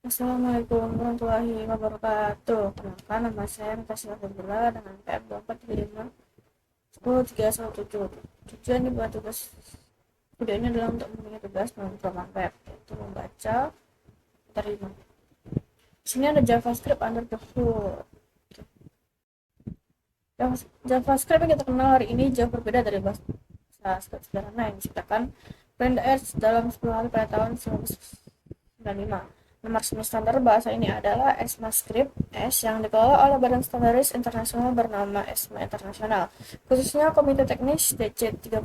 Assalamualaikum warahmatullahi wabarakatuh. Perkenalkan, nama saya Natasha Febiola dengan PM 2435 Tujuan dibuat tugas video ini adalah untuk mempunyai tugas memprogram web, yaitu membaca, terima. Di sini ada JavaScript under the hood. JavaScript yang kita kenal hari ini jauh berbeda dari bahasa script sederhana yang diciptakan Brenda Edge dalam 10 hari pada tahun 1995. Nama resmi standar bahasa ini adalah ECMAScript S yang dikelola oleh Badan Standaris Internasional bernama ESMA Internasional. Khususnya Komite Teknis DC39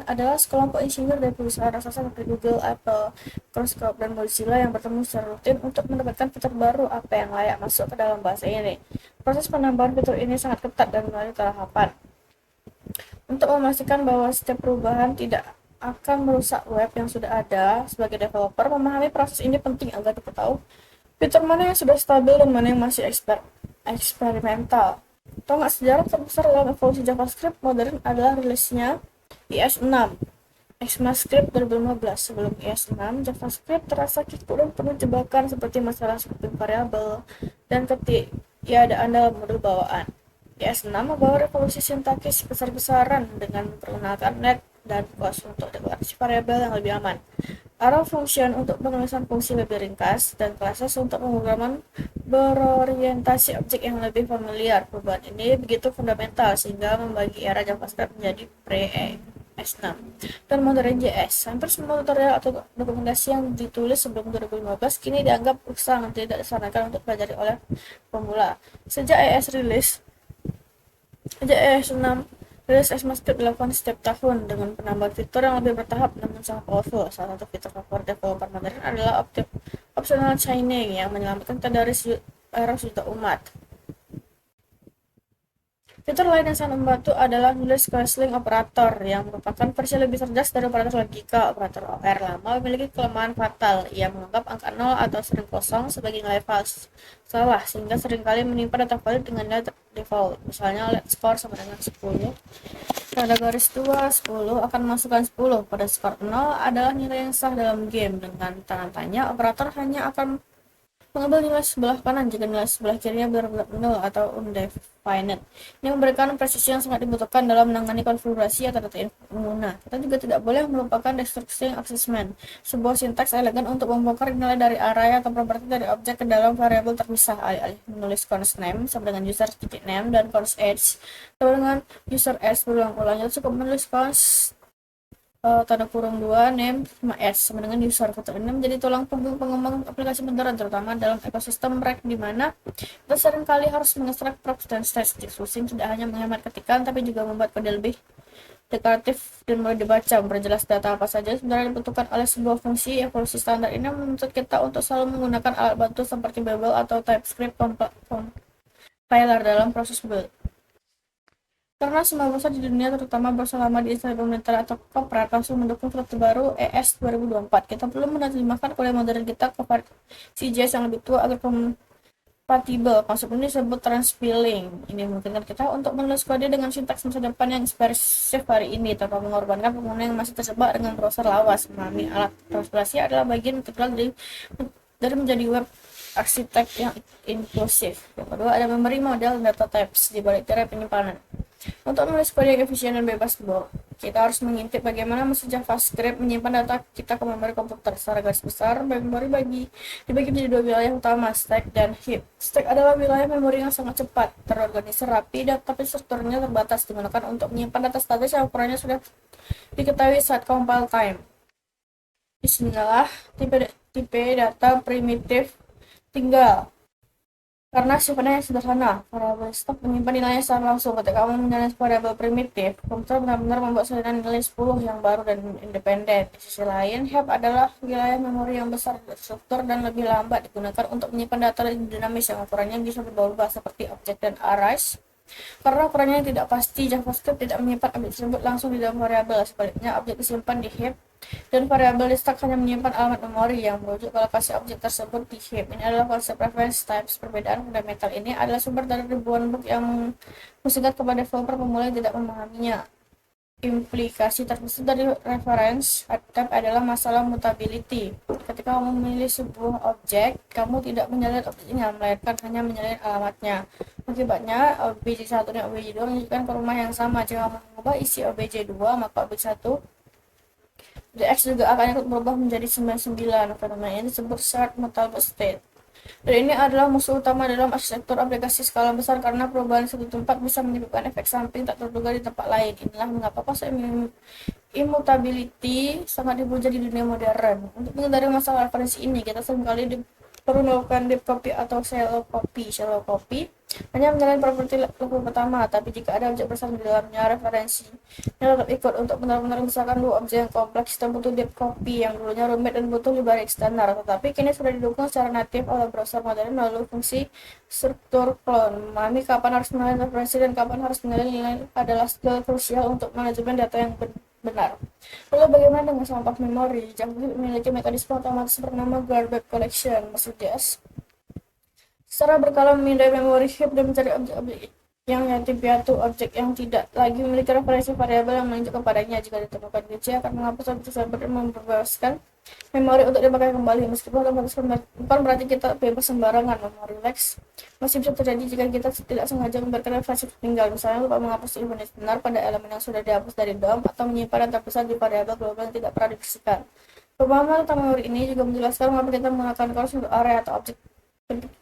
adalah sekelompok insinyur dari perusahaan raksasa seperti Google, Apple, Microsoft, dan Mozilla yang bertemu secara rutin untuk mendapatkan fitur baru apa yang layak masuk ke dalam bahasa ini. Proses penambahan fitur ini sangat ketat dan melalui tahapan. Untuk memastikan bahwa setiap perubahan tidak akan merusak web yang sudah ada, sebagai developer memahami proses ini penting agar kita tahu fitur mana yang sudah stabil dan mana yang masih eksperimental. Tahu nggak, sejarah terbesar dalam evolusi JavaScript modern adalah rilisnya IS6 ECMAScript 2015. Sebelum IS6, JavaScript terasa kikuk dan penuh jebakan seperti masalah scooping variabel dan ketiadaan dalam modul bawaan. IS6 membawa revolusi sintaksis besar-besaran dengan memperkenalkan let dan was untuk deklarasi variabel yang lebih aman, arrow function untuk penulisan fungsi lebih ringkas, dan classes untuk pemrograman berorientasi objek yang lebih familiar. Perubahan ini begitu fundamental sehingga membagi era JavaScript menjadi pre-S6 dan modern JS. Hampir semua tutorial atau dokumentasi yang ditulis sebelum 2015 kini dianggap usang dan tidak disarankan untuk dipelajari oleh pemula. Sejak ES6 rilis ECMAScript dilakukan setiap tahun dengan penambahan fitur yang lebih bertahap namun sangat powerful. Salah satu fitur favorit developer modern adalah optional chaining yang menyelamatkan kita dari error juta umat. Fitur lain yang sangat membantu adalah nulis crossling operator yang merupakan versi lebih cerdas dari operator logika. Operator OR lama memiliki kelemahan fatal. Ia menganggap angka 0 atau string kosong sebagai nilai salah, sehingga seringkali menimpa data valid dengan nilai default. Misalnya let score sama dengan 10. Pada garis 2, 10 akan memasukkan 10. Pada skor 0 adalah nilai yang sah dalam game. Dengan tanda tanya, operator hanya akan mengambil nilai sebelah kanan jika nilai sebelah kirinya benar-benar 0 atau undefined. Ini memberikan presisi yang sangat dibutuhkan dalam menangani konfigurasi atau data pengguna. Kita juga tidak boleh melupakan destructuring accessment, sebuah sintaks elegan untuk membongkar nilai dari array atau properti dari objek ke dalam variabel terpisah. Alih-alih menulis const name sama dengan user name dan const age sama dengan user age berulang-ulang, cukup menulis const tanda kurung 2 name sama s sama dengan user. Fitur ini menjadi tulang punggung pengembang aplikasi modern, terutama dalam ekosistem Rack di mana kita seringkali harus mengekstrak props dan static switching tidak hanya menghemat ketikan tapi juga membuat kode lebih deklaratif dan mudah dibaca. Memperjelas data apa saja sebenarnya dibutuhkan oleh sebuah fungsi. Evolusi standar ini menuntut kita untuk selalu menggunakan alat bantu seperti Babel atau TypeScript compiler dalam proses build. Karena semua browser di dunia, terutama browser lama di implementer atau Opera, langsung mendukung fitur terbaru ES 2024, kita perlu menerjemahkan kode modern kita ke versi JS yang lebih tua agar kompatibel. Konsep ini disebut transpiling. Ini memungkinkan kita untuk menulis kode dengan sintaks masa depan yang ekspresif hari ini tanpa mengorbankan pengguna yang masih terjebak dengan browser lawas. Memahami alat transpilasi adalah bagian integral dari menjadi web arsitek yang inklusif. Yang kedua, ada memory model data types di balik tirai penyimpanan. Untuk menulis kode yang efisien dan bebas, kita harus mengintip bagaimana mesin JavaScript menyimpan data kita ke memori komputer. Secara garis besar, memori dibagi menjadi dua wilayah utama, stack dan heap. Stack adalah wilayah memori yang sangat cepat, terorganisir rapi, tapi strukturnya terbatas, digunakan untuk menyimpan data statis yang ukurannya sudah diketahui saat compile time. Disinilah tipe data primitif tinggal. Karena sifatnya sederhana, variabel stock menyimpan nilainya secara langsung. Ketika kamu menyalin variabel primitif, komputer benar-benar membuat salinan nilai 10 yang baru dan independen. Di sisi lain, heap adalah wilayah memori yang besar, struktur dan lebih lambat, digunakan untuk menyimpan data dinamis yang ukurannya bisa berubah-ubah seperti objek dan arrays. Karena ukurannya tidak pasti, JavaScript tidak menyimpan objek tersebut langsung di dalam variabel. Sebaliknya, objek disimpan di heap dan variabel di stack hanya menyimpan alamat memori yang merujuk ke lokasi objek tersebut di heap. Ini adalah konsep reference types. Perbedaan fundamental ini adalah sumber dari ribuan bug yang musingkat kepada developer pemula yang tidak memahaminya. Implikasi terbesar dari reference type adalah masalah mutability. Ketika kamu memilih sebuah objek, kamu tidak menyalin objeknya, melainkan hanya menyalin alamatnya. Akibatnya, obj1 dan obj2 menunjukkan ke rumah yang sama. Jika kamu mengubah isi obj2, maka obj1 X juga akan ikut berubah menjadi 99. Fenomena ini disebut shared mutable state. Dan ini adalah musuh utama dalam arsitektur aplikasi skala besar karena perubahan satu tempat bisa menyebabkan efek samping tak terduga di tempat lain. Inilah mengapa konsep immutability sangat dipuja di dunia modern. Untuk menghindari masalah referensi ini, kita seringkali perlu melakukan deep copy atau shallow copy. Shallow copy hanya menyalahin properti level pertama, tapi jika ada objek besar di dalamnya, referensi tetap ikut. Untuk benar-benar misalkan dua objek yang kompleks, kita butuh deep copy yang dulunya rumit dan butuh library standar, tetapi kini sudah didukung secara natif oleh browser modern melalui fungsi struktur clone. Memahami kapan harus menyalin referensi dan kapan harus menyalin nilai adalah skill krusial untuk manajemen data yang benar. Lalu bagaimana dengan sampah memori? Java memiliki mekanisme otomatis bernama garbage collection, maksudnya secara berkala memindai memori heap dan mencari objek-objek yang yatim piatu, objek yang tidak lagi memiliki referensi variabel yang menunjuk kepadanya. Jika ditemukan glitch, akan menghapus objek tersebut dan membebaskan memori untuk dipakai kembali. Meskipun otomatis bukan berarti kita bebas sembarangan. Memori leaks masih bisa terjadi jika kita tidak sengaja membiarkan referensi tertinggal, misalnya lupa menghapus unit benar pada elemen yang sudah dihapus dari DOM atau menyimpan yang terpisah di variabel global yang tidak pernah dibersihkan. Pemahaman tentang memori ini juga menjelaskan mengapa kita menggunakan cors untuk area atau objek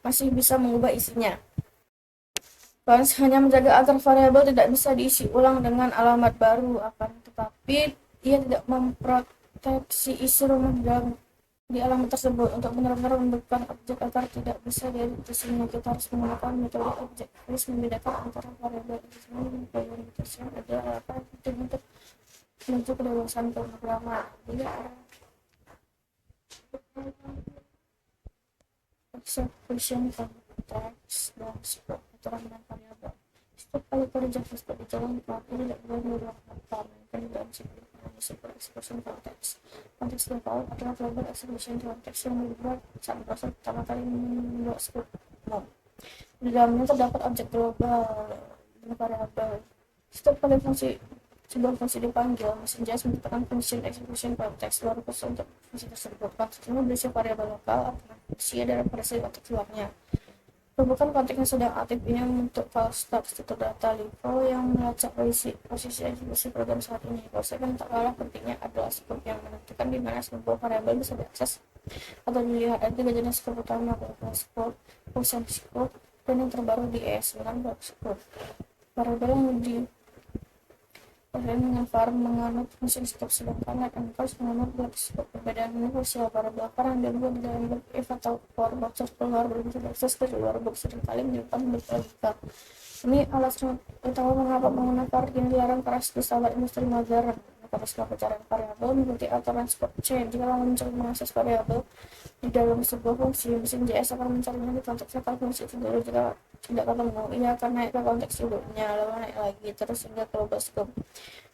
masih bisa mengubah isinya. Cons hanya menjaga agar variabel tidak bisa diisi ulang dengan alamat baru, akan tetapi ia tidak memproteksi isi rumah di alamat tersebut. Untuk benar-benar memberikan objek agar tidak bisa dieditasinya, kita harus menggunakan metode objek list membedakan antara variabel dan prioritasnya adalah apa untuk menuju kedewasaan pemrograman. Jadi execution konteks dan scope aturan dan variabel. Setiap kali kode JavaScript dijalankan, ini tidak boleh dilakukan melainkan dalam sebuah execution konteks. Konteks lokal adalah global execution konteks yang dibuat saat browser pertama kali membuat script mode. Di dalamnya terdapat objek global dan variabel. Setiap kali sebuah fungsi dipanggil, mesin JS menciptakan function execution konteks baru khusus untuk fungsi tersebut. Konteks ini berisi variabel lokal, fungsi dan referensi konteks luarnya. Bukan konteks yang sedang aktif ini membentuk file stub struktur data level yang melacak posisi eksekusi program saat ini. Proses yang tak kalah pentingnya adalah scope yang menentukan di mana sebuah variabel bisa diakses atau dilihat. Ada tiga jenis scope utama, global scope, function scope, dan yang terbaru di ES9 block scope. Variabel yang dengan var menganut fungsi scope, sedangkan let and close menganut block scope. Perbedaan ini krusial. Variabel var yang dibuat di dalam block if atau for boxer keluar belum bisa diakses dari luar box seringkali menyimpan berlogika. Ini alasan utama mengapa menggunakan var ini dilarang keras di standar industri modern. Mekanisme pencarian variabel mengikuti aturan scope chain. Jika kamu mencoba mengakses variabel di dalam sebuah fungsi, mesin JS akan mencarinya di konteks lokal fungsi itu dulu. Jika tidak ketemu, ia akan naik ke konteks induknya, lalu naik lagi terus hingga ke global scope.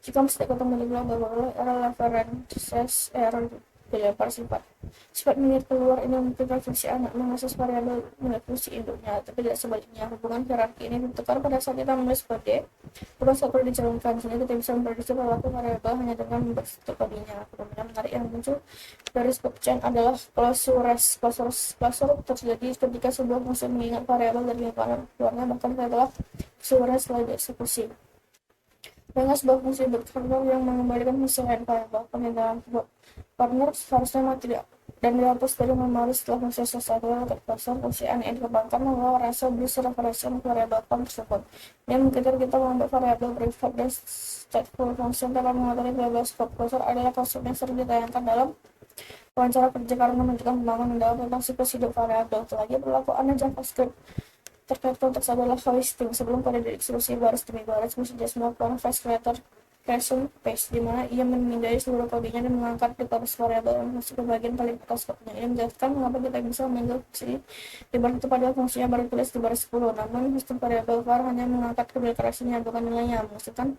Jika masih tidak ketemu di global, error references error dilempar sifat menit keluar. Ini memungkinkan fungsi anak mengakses variabel menit fungsi induknya, tapi tidak sebaliknya. Hubungan hierarki ini ditukar pada saat kita menulis kode bukan saat kode dijalankan, sehingga kita bisa memprediksi perilaku variabel hanya dengan membentuk kodenya. Fenomena menarik yang muncul dari scope chain adalah closure terjadi ketika sebuah fungsi mengingat variabel dari lingkungan luarnya bahkan setelah closure setelah dieksekusi. Dengan sebuah fungsi partner yang mengembalikan fungsi lain variabel, pemindahan partner seharusnya tidak dan dihapus dari memori setelah fungsi selesai. Dalam closure, fungsi yang dikembangkan membawa rasa berisi referensi variabel form tersebut. Ini memungkinkan kita mengambil variabel private dan stateful function tanpa mengatur global scope. Closure adalah konsep yang sering ditayangkan dalam wawancara kerja karena menunjukkan kembangan mendalam tentang siklus hidup variabel. Lagi perlakuannya JavaScript terkait konteks adalah hoisting. Sebelum kode dieksekusi baris demi baris, mesin JS melakukan fast creation paste, di mana ia memindai seluruh kodenya dan mengangkat decorator variabel yang masuk ke bagian paling atas skopnya. Ini menjelaskan mengapa kita bisa memanggil fungsi di baris itu padahal fungsinya baru tulis di baris 10. Namun sistem variabel var hanya mengangkat deklarasinya bukan nilainya, maksudkan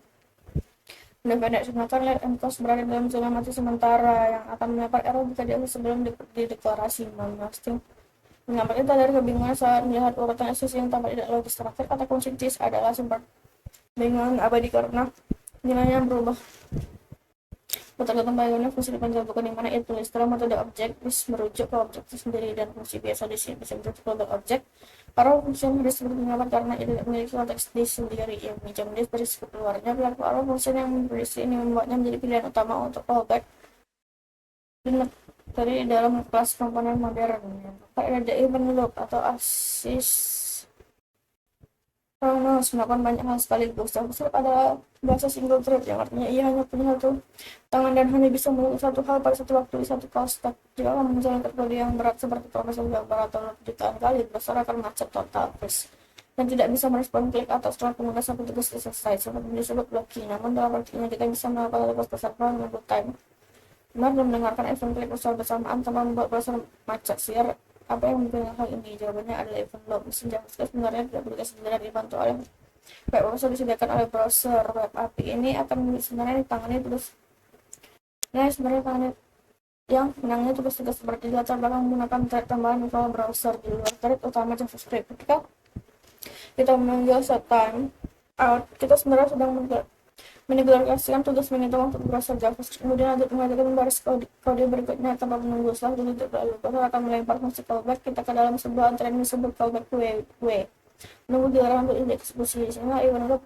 pendek. Sedangkan let and close berada dalam zona mati sementara yang akan mendapat error jika diakses sebelum dideklarasi. Mengapa kita dari kebingungan saat melihat urutan eksekusi yang tampak tidak logis. Terakhir, kata kunci this adalah sumber kebingungan abadi karena nilainya berubah tergantung bagaimana fungsi dipanjabutkan, di mana itu istilah metode objek merujuk ke objek itu sendiri, dan fungsi biasa di sini bisa merujuk ke objek. Para fungsi yang disebut pendapat karena itu tidak memiliki konteks di sendiri yang pinjam dari keluarnya. Pelaku arah fungsi yang berisi ini membuatnya menjadi pilihan utama untuk callback dari dalam kelas komponen modern. Yang ada event loop atau asis Kronos melakukan banyak hal sekaligus. Yang besar adalah bahasa single thread, yang artinya ia hanya punya satu tangan dan hanya bisa melakukan satu hal pada satu waktu di satu call stack. Jika kamu menjalankan kode yang berat seperti proses gambar atau jutaan kali, browser akan macet total dan tidak bisa merespon klik atau setelah penugasan petugas selesai, seperti disebut blocking. Namun dalam praktiknya kita bisa melakukan tugas besar menunggu time benar dan mendengarkan event klik besar bersamaan tanpa membuat browser macet. Siar apa yang membuat hal ini? Jawabannya adalah event loop. Mesin JavaScript sebenarnya tidak begitu sederhana dibantu oleh web browser disediakan oleh browser. Web API ini akan sebenarnya ditangani terus. Nah, sebenarnya tangani yang menangani tugas-tugas seperti latar belakang menggunakan thread tambahan di file browser di luar thread utama JavaScript. Ketika kita memanggil set time out, kita sebenarnya sedang menegasikan tugas menghitung untuk browser JavaScript, kemudian lanjut menghadirkan baris kode berikutnya tanpa menunggu. Setelah itu browser akan melempar fungsi callback kita ke dalam sebuah antrean yang disebut callback queue. Menunggu giliran untuk dieksekusi, sehingga event loop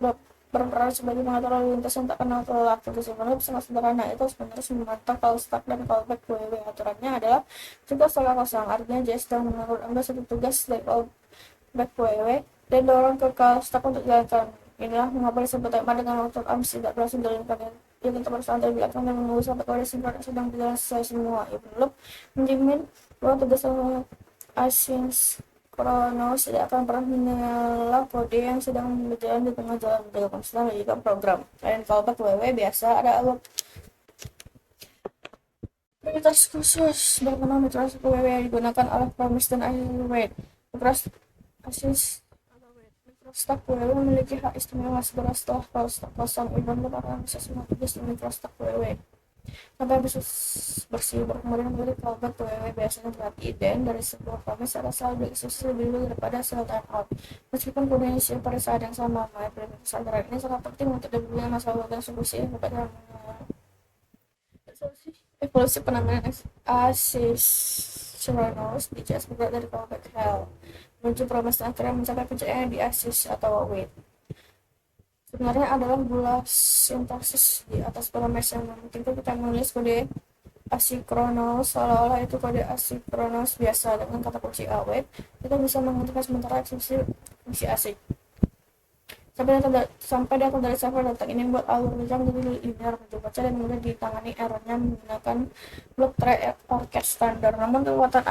berperan sebagai pengatur lalu lintas yang tak kenal lelah. Tugas event loop sangat sederhana, itu sebenarnya memantau call stack dan callback queue. Aturannya adalah tugas skala kosong, artinya JS sedang menurut Anda satu tugas dari callback queue dan dorong ke call stack untuk dijalankan. Inilah mengapa disebut tema dengan waktu AMS tidak berhasil dijalankan. Ia tetap bersantai di belakang dan menunggu sampai kode sinkron sedang berjalan selesai semua. Event loop menjamin bahwa tugas asinkronos tidak akan pernah menyala kode yang sedang berjalan di tengah jalan. Dengan sedang menjadikan program. Lain callback WW biasa ada metode khusus bernama metode WW yang digunakan oleh promise dan await. Asis Microstack WW memiliki hak istimewa segera setelah call stack kosong. Event loop akan bisa semua tugas di Microstack WW sampai bersih kemudian menjadi callback WW biasanya berarti dan dari sebuah promise ada selalu dieksekusi lebih dulu daripada sel timeout. Meskipun kodenya isi pada saat yang sama, kesadaran ini sangat penting untuk diberikan masalah dan solusi kepada evolusi penanganan asynchronous di JS bergerak dari callback hell menuju promise akhirnya mencapai puncaknya di asis atau await. Sebenarnya adalah bulah sintaksis di atas promise yang memungkinkan kita menulis kode asinkronos seolah-olah itu kode asinkronos biasa. Dengan kata kunci await kita bisa menghentikan sementara eksekusi fungsi async sampai data dari server datang. Ini membuat algoritma menjadi linear, mudah baca dan mudah ditangani. Errornya menggunakan block try or catch standar. Namun kekuatan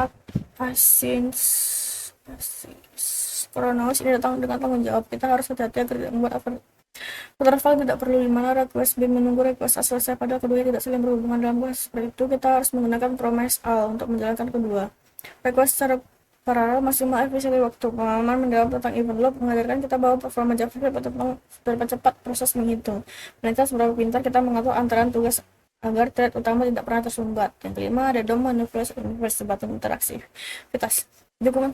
asinkronos ini datang dengan tanggung jawab. Kita harus hati-hati agar tidak membuat file tidak perlu, di mana request B menunggu request A selesai padahal keduanya tidak saling berhubungan. Dalam proses seperti itu kita harus menggunakan promise all untuk menjalankan kedua request secara paralel maksimal efisiensi waktu. Pengalaman mendalam tentang event loop mengajarkan kita bahwa performa JavaScript dapat cepat proses menghitung, melihat seberapa pintar kita mengatur antrean tugas agar thread utama tidak pernah tersumbat. Yang kelima ada DOM manifest sebatas interaktivitas. Dokumen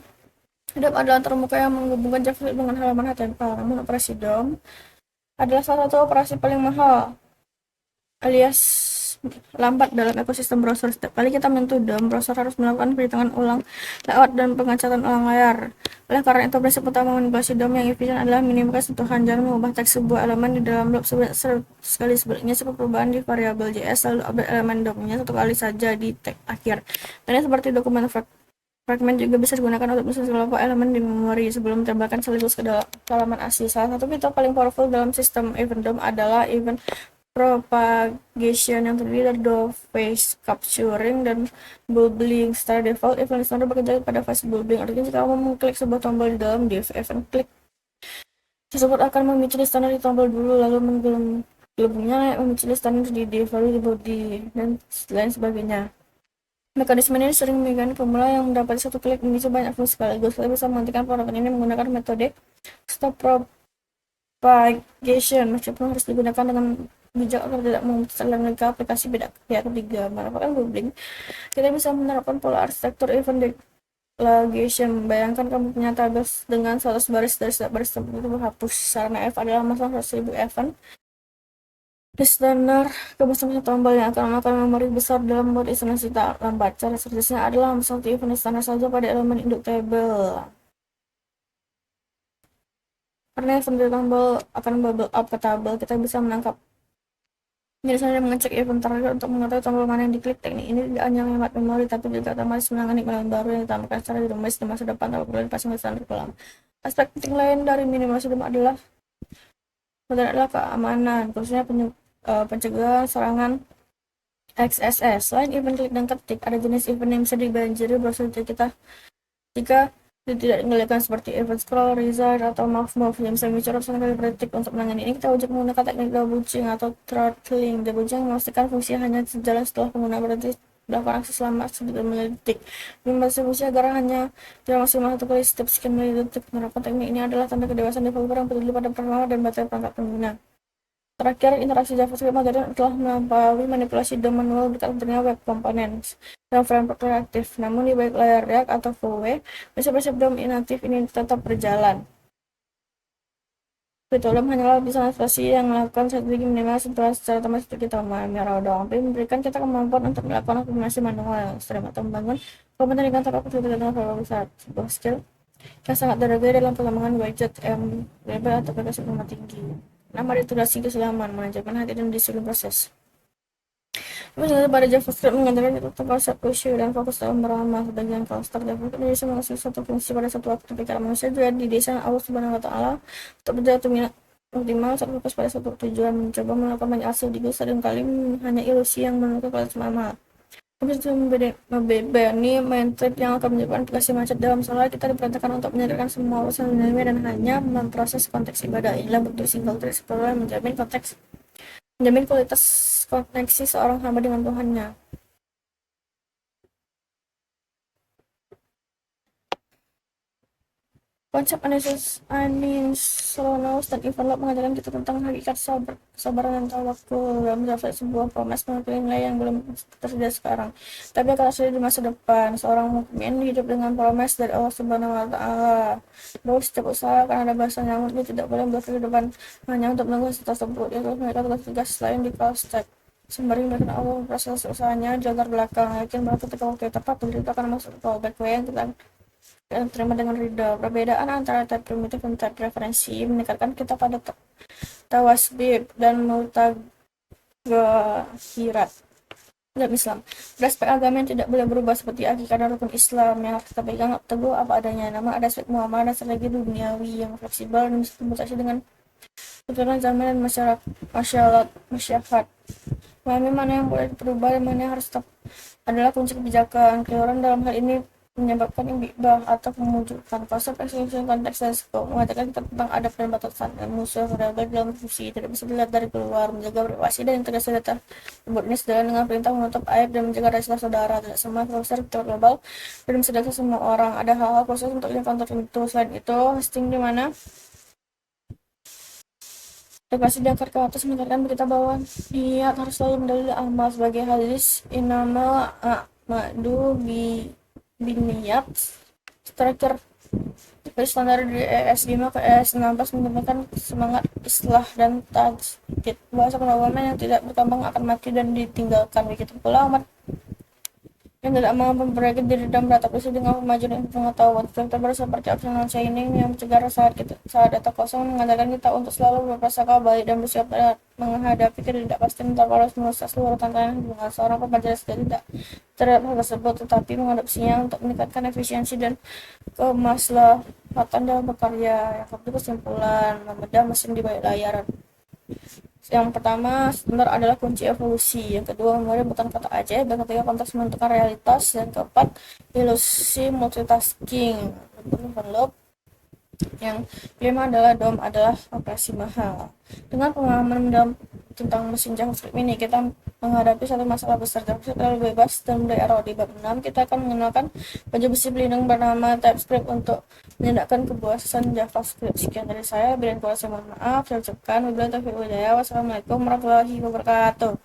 DOM adalah termuka yang menghubungkan JavaScript dengan halaman HTML. Namun operasi DOM adalah salah satu operasi paling mahal alias lambat dalam ekosistem browser. Setiap kali kita menyentuh DOM, browser harus melakukan perhitungan ulang layout dan pengecatan ulang layar. Oleh karena itu, prinsip utama manipulasi DOM yang efisien adalah minimumkan sentuhan. Jangan mengubah teks sebuah elemen di dalam loop sekali. Sebaliknya, seperti perubahan di variabel JS, lalu update elemen DOM-nya satu kali saja di tag akhir. Dan seperti dokumen fragment juga bisa digunakan untuk menyusun kelompok elemen di memori sebelum ditambahkan sekaligus ke dalam halaman asli. Salah satu fitur paling powerful dalam sistem event DOM adalah event propagation yang terdiri dari dua phase capturing dan bubbling. Secara default, event listener bekerja pada phase bubbling. Artinya jika kamu mengklik sebuah tombol di dalam div, event klik tersebut akan memicu listener di tombol dulu, lalu menggelembungnya memicu listener di div, lalu di body, dan lain sebagainya. Mekanisme ini sering menggunakan formula yang mendapat satu klik memicu banyak fungsi sekaligus. Kita bisa menghentikan program ini menggunakan metode stop propagation, meskipun harus digunakan dengan bijak agar tidak memutus logika aplikasi pihak ketiga. Merupakan bubbling, kita bisa menerapkan pola arsitektur event declaration. Bayangkan kamu punya tabel dengan 100 baris, dari setiap baris tertentu berhapus. Sarana F adalah masalah 100.000 event Listener, kebesaran tombol yang akan memakan memori besar dalam mode instalasi tak lambat. Cara seterusnya adalah satu event listener saja pada elemen induk tabel. Karena event tombol akan bubble up ke tabel, kita bisa menangkap. Jadi saya mengecek event terakhir untuk mengetahui tombol mana yang diklik. Teknik ini tidak hanya menghemat memori, tapi juga otomatis menangani elemen baru yang ditambahkan secara dinamis di masa depan tanpa perlu pasang listener ulang. Aspek penting lain dari minimalisasi adalah keamanan, khususnya pencegahan serangan XSS. Selain event klik dan ketik, ada jenis event yang bisa dibanjiri browser kita jika tidak dikendalikan seperti event scroll, reside, atau move yang bisa mencorot kali pretik. Untuk menangani ini, kita wajib menggunakan teknik debugging atau throttling. Debugging memastikan fungsi hanya jalan setelah pengguna berhenti melakukan akses selama 9 detik. Membatasi fungsi agar hanya tidak maksimal 1 kali setiap sekian detik. Menerapkan teknik ini adalah tanda kedewasaan developer yang peduli pada performa dan baterai perangkat pengguna. Terakhir, interaksi JavaScript modern telah melampaui manipulasi DOM manual berkat hadirnya web components dan framework reaktif. Namun di balik layar React atau Vue, prinsip-prinsip DOM inaktif ini tetap berjalan. DOM hanyalah bisa transaksi yang melakukan strategi minimal secara otomatis seperti kita memahami doang, tapi memberikan kita kemampuan untuk melakukan optimasi manual yang ekstrem atau membangun komponen di kantor aku tidak dengan beberapa besar. Sebuah skill yang sangat berharga dalam pengembangan widget web atau aplikasi performa tinggi. Nama iterasi keselamatan, manajemen hati dan disiplin proses. Menurut pada JavaScript mengandalkan itu konsep issue dan fokus dalam beramah. Sebagian construct JavaScript bisa menghasilkan satu fungsi pada satu waktu. Pikiran manusia juga didesain Allah Subhanahu wa Ta'ala untuk berjaya optimal saat fokus pada satu tujuan. Mencoba melakukan banyak hasil di dan kali hanya ilusi yang menentukan kualitas amal. Habis itu membebani mindset yang akan menyebabkan aplikasi macet dalam salah. Kita diperintahkan untuk menyadarkan semua urusan dunia dan hanya memproses konteks ibadah. Inilah bentuk single thread explorer menjamin kualitas koneksi seorang hamba dengan Tuhannya. Konsep Anisonos dan Ivan Locke mengajarkan kita tentang hakikat kesabaran dan tawakul dalam mencapai sebuah promes melalui nilai yang belum tersedia sekarang, tapi akan tersedia di masa depan. Seorang mukmin hidup dengan promes dari Allah Subhanahu wa Ta'ala bahwa setiap usaha akan ada bahasa nyamuk, dia tidak boleh berkehidupan hanya untuk menunggu hasil tersebut. Itu mereka tugas lain di Caltech sembari memberikan Allah proses usahanya di latar belakang, yakin bahwa ketika waktu yang tepat itu akan masuk ke callback yang kita terima dengan ridho. Perbedaan antara type primitif dan type referensi meningkatkan kita pada tawasbib dan mutaghirat dalam Islam. Beraspek agama yang tidak boleh berubah seperti akidah dan rukun Islam yang harus kita pegang teguh apa adanya. Namun ada aspek muamalah dan strategi duniawi yang fleksibel dan bisa dimutasi dengan keturunan zaman dan masyarakat. Memahami mana yang boleh berubah dan mana yang harus tetap adalah kunci kebijakan. Keliruan dalam hal ini menyebabkan imbah atau memunculkan konsep eksklusi konteks dan skop, mengatakan tentang adab dan batasan dan musuh variabel dalam fungsi tidak bisa dilihat dari keluar, menjaga privasi dan integrasi data tersebut ini sejalan dengan perintah menutup aib dan menjaga rahasia saudara. Tidak semua profesor global dan bisa dilihat semua orang. Ada hal-hal khusus untuk event tertentu. Selain itu, hosting di mana Deklarasi diangkat ke atas menekankan berita bahwa niat harus selalu mendalili amal sebagai hadis inamal a'madu biniyat. Terakhir, dari standar dari ES5 ke ES16 menggunakan semangat islah dan tajdid. Bahasa penawaman yang tidak berkembang akan mati dan ditinggalkan. Begitu pula umat yang tidak mampu memperbaiki diri dan beratap isi dengan kemajuan dan pengetahuan. Filter baru seperti optional chaining yang mencegah saat data kosong mengajarkan kita untuk selalu berprasangka baik dan bersiap menghadapi ketidakpastian tanpa harus merusak seluruh tantangan hubungan. Seorang pembelajar tidak terhadap hal tersebut, tetapi mengadopsinya untuk meningkatkan efisiensi dan kemaslahatan dalam berkarya. Yang kedua, kesimpulan membedah mesin di balik layar. Yang pertama, standar adalah kunci evolusi. Yang kedua, memori bukan kata aja. Dan ketiga, konteks menentukan realitas. Yang keempat, ilusi multitasking. Develop. Yang kelima adalah DOM adalah operasi mahal. Dengan pengalaman mendalam tentang mesin JavaScript ini, kita menghadapi satu masalah besar. JavaScript terlalu bebas dan mudah error. Di bab 6, kita akan mengenalkan baju besi pelindung bernama TypeScript untuk menyediakan kebuasan JavaScript. Sekian dari saya. Bila kurang, saya mohon maaf. Saya ucapkan wabillahi taufiq wal hidayah. Wassalamualaikum warahmatullahi wabarakatuh.